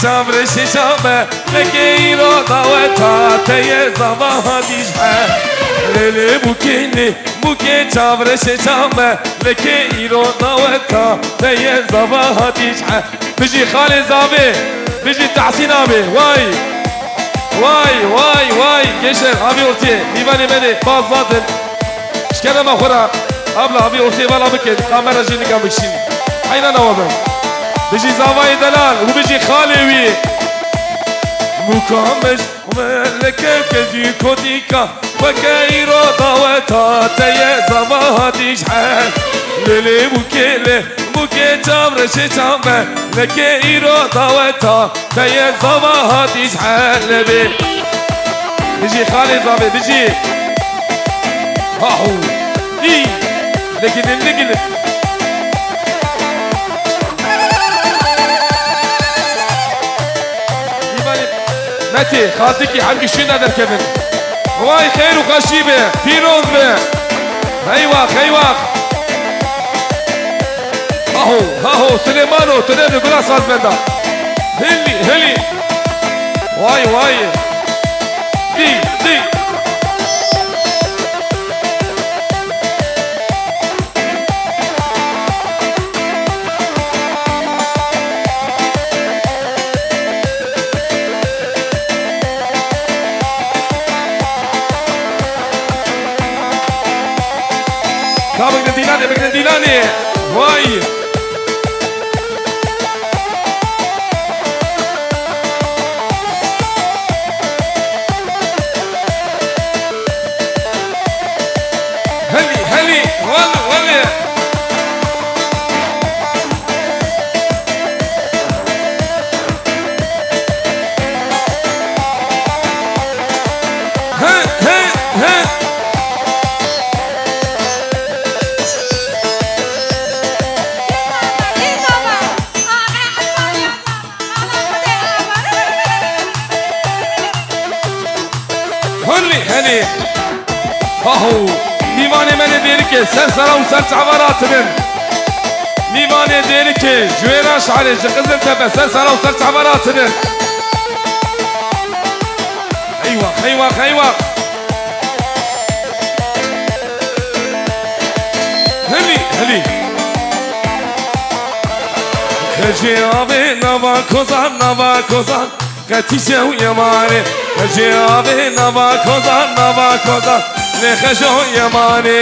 چامر ششامه لکی رو داوتا تیه زباه دیجه لیلی بوکی چامر ششامه لکی رو داوتا تیه زباه دیجه بجی خالی زابه بجی تحسین آبه وای وای وای وای گشر آبی ارتیه دیوانی منی باز زادن شکرم اخورا ابلا آبی ارتیه بالا بکن کامرا جی نگم بکشین حینا نوابم بجي زاوي دلال وبجي خالي وي مكامش وملك كجي كوديكا وكايرو ضوتا تي زباهاتي شحال ليلي بوكي جامر شجامة لكايرو ضوتا تي زباهاتي شحال بجي خالي زاوي بجي هاهو اي لكن النقل متي خاطيكي حمقي شوينا در كبن واي خير وخشيبه فيروز به هيواق هاهو سليمانو تنبي قول صاز بندا هلي واي دي بقنا ديلاني واي هلي ولا هلي هاهو ديواني من ديرك سلسلة وسلس عبارات من ديواني ديرك جويراش علي جقزن تبا سلسلة وسلس عبارات من ايوه هلي خجيابي نوا كوزان قتيشة ويماني خجيابي نوا كوزان لخجو يماني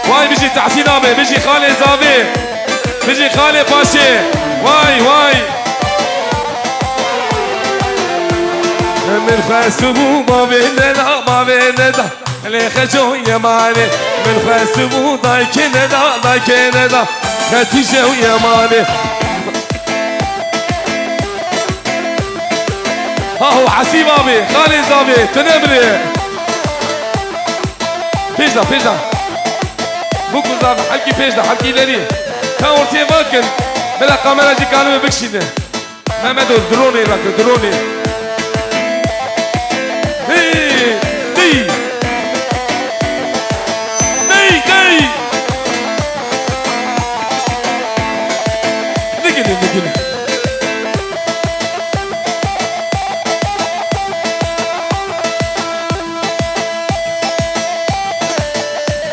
واي بيجي تحسين ابي بيجي خالي زابي بيجي خالي باشي واي من خسبو ما بيننا لخجو يماني من خسبو دايكندا قتيشة ويماني هاهو حسيب ابي خالي زابي تنبري بيجدا بوكو زابي حلقي لري كان ورتي ماكن بلا كاميرا دي كانوا بكشينه محمد دروني دي نقل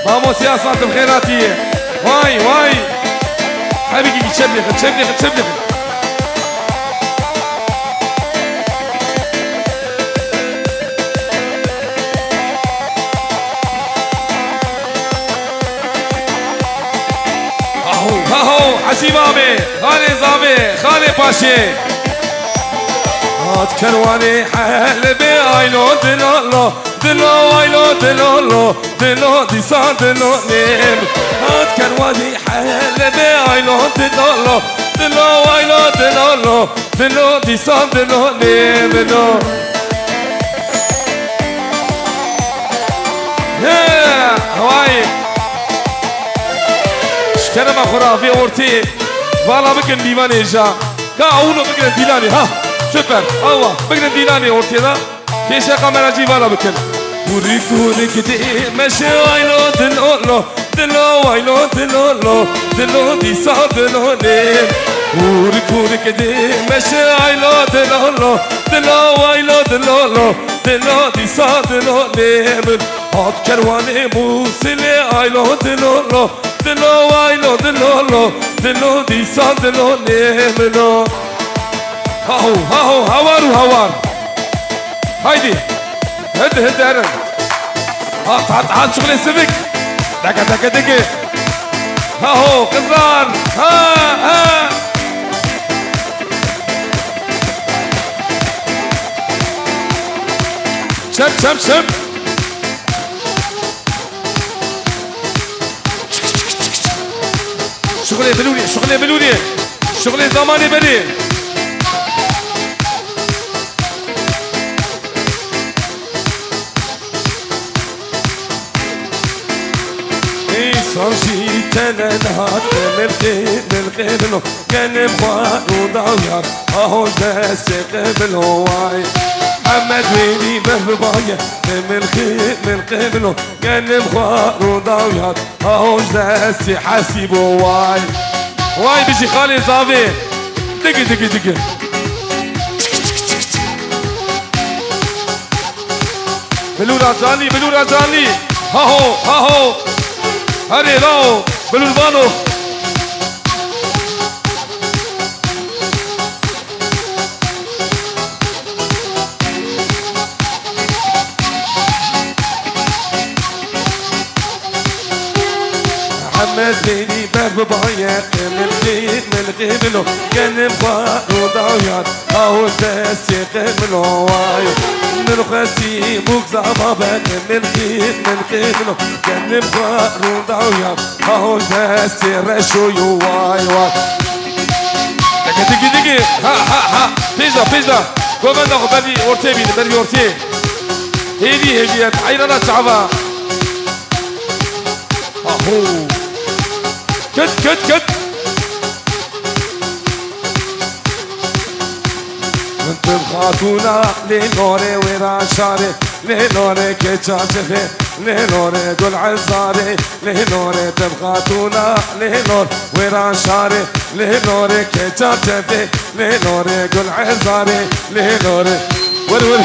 مامو سياسات الخيراتية واي حبيبي تشبلغ هاهو حسيب ابي خالي زابي خالي باشي هات كرواني حلبي ايلو دلو دي صار دلو نيم هات كرواني حلبي ايلو دلو دي صار دلو نيم هواي شكرا ما خرافي اورتي والله بكن ديواني جا كاولو بكن ديلاني ها سوبر الله بكن ديلاني اورتي ذا كيشا كاميرا جي والله بكن وريكونك دي ماشي وايلو دلو دي صار دلو نيم كوري كوري كدي مشي عيلو دلولو دلو عيلو دلولو دلو دي صادلو ليمن هات كرواني موسلي عيلو دلولو دلو عيلو دلولو دلو دي صادلو ليمنو هاهو هاهو هوار وهوار هايدي هد هد ارن هات هات هات شغل السمك دقا دقا دقا هاهو قزار ها ها شب شب شب شغلي بلولي شغلي بلولي شغلي زماني بلي صرشي تنهات من قبله كان بخانو ضويار اهو داسي قبله واي محمد ويلي برباية من قبله كان بخانو ضويار اهو داسي حاسبه واي واي بيجي خالي صافي دقي دقي دقي بلورا جاني بلورا جاني هاهو هاهو هاري راو بلوربانو محمد بيني باب بعيات من قبله كان بخانو ضويار اهو داسي قبله واي من خاسي بوك زعبابك من قبله كان بخانو ضويار اهو داسي رشو يواي واي دقي دقي دقي ها ها ها بيجا بيجا كومندا غبالي اورتي بين بري اورتي هيدي هديات عيرنا شعبا اهو كت كت كت انت بخاتونا لنوري ويران شاري لنوري كتشاشفي لنوري دول عزاري لنوري تبخاتونا لنور ويران شاري لنوري كتشاشفي لنوري دول عزاري لنوري ور ور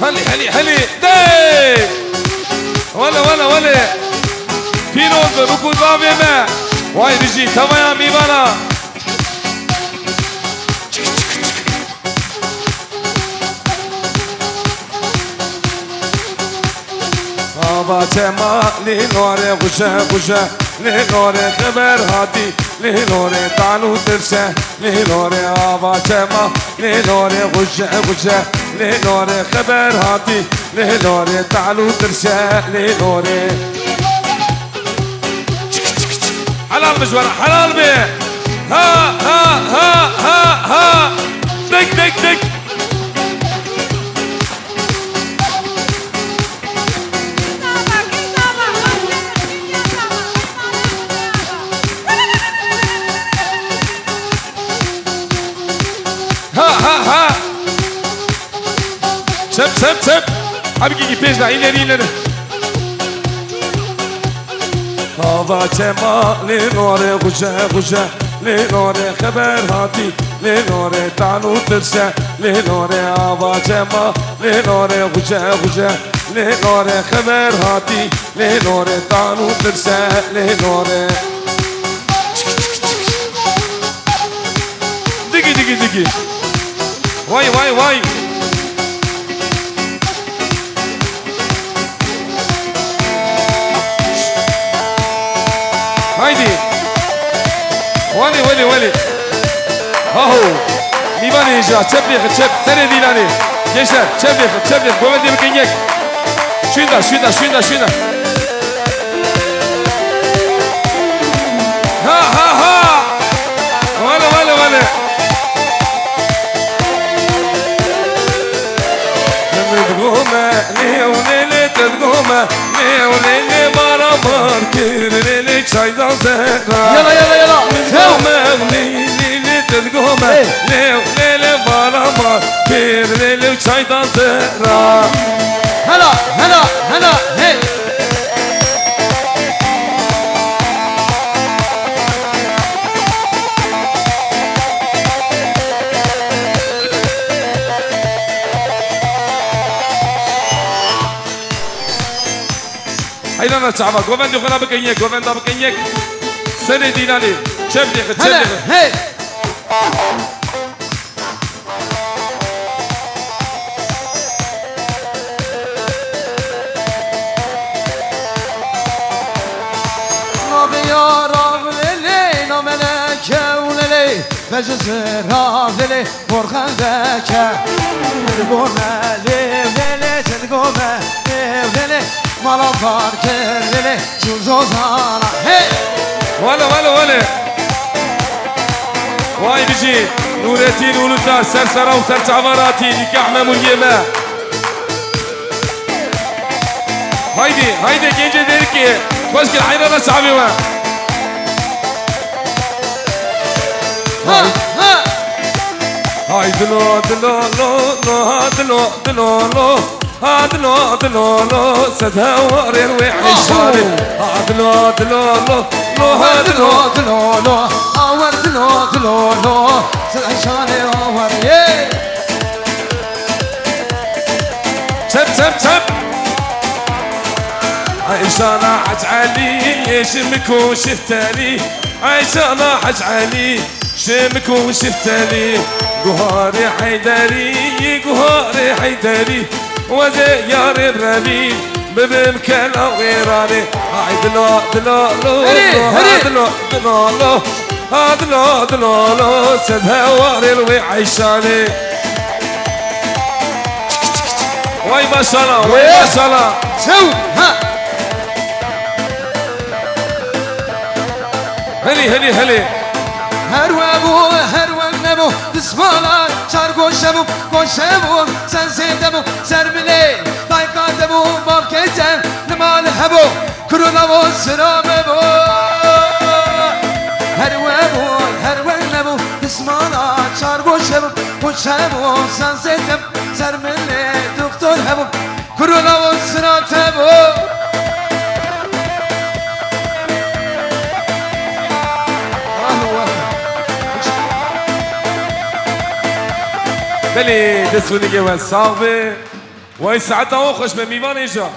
هلي هلي هلي داي ولا في نوز بكون ضافي ما واي بيجي تمام ميبانا بابا تما لنوري غشا لنوري خبر هاتي لنوري طعنو ترسه لنوري بابا تما لنوري غشا لنوري خبر هاتي لنوري طعنو ترسه لنوري حلال مجوار حلال بيه ها ها ها ها ها دك دك دك ها ها ها سب حبيبي بيجنا إلى هذا تما لنوري غشا لنوري خبر هاتي لنوري طعنو ترسه لنوري هذا تما لنوري غشا لنوري خبر هاتي لنوري طعنو ترسه لنوري دقي واي هايدي ولي هاهو ميباني جا تشبليخ تشب ثاني ديلاني جيشر تشبليخ قومدي بكينيك شويندا ها ولا تقومه ليه وليلة تقومه ليه وليلة مرمر كيرلي شايدان زهرة يلا تقومه ليه تقومه ليه وليلة مرمر كيرلي شايدان زهرة هلا هي حيلانا شعبا قوفن دخنا بكينيك قوفن دا بكينيك سنة دينالي شبليخ شبليخ هي يا رب للي نملك وللي بجزر للي مرخندك تلقوما للي تلقوما للي مالبار كللي جوزوزانا هي ولا واي بيجي نورتين ولوتا سرسرة وسرت عباراتي نكاح مموليما هايدي جنجة ديركي خوشك الحيرانة شعبي ما هاي دلو ستهور يروي عشاري دلو اور دلو سلعشاني اور سب عيشانا حج علي شمك وشفتالي عيشانا حج علي شمك وشفتالي قهاري حيداري وزيار الربيب ببمكان وغيراني هاي دلو سدها واري الوي عيشاني واي ما شاء الله سو ها هلي هروق نبو دسمالا چار گوشبو سن سیدبو سرملی دایقا دبو باب کتم نمال هبو کرونبو سرامبو هروق نبو دسمالا چار گوشبو سن سیدبو سرملی دکتر هبو کرونبو سراتبو بلي دسوني جوا صعبة وي ساعتها خوش بميوان اجا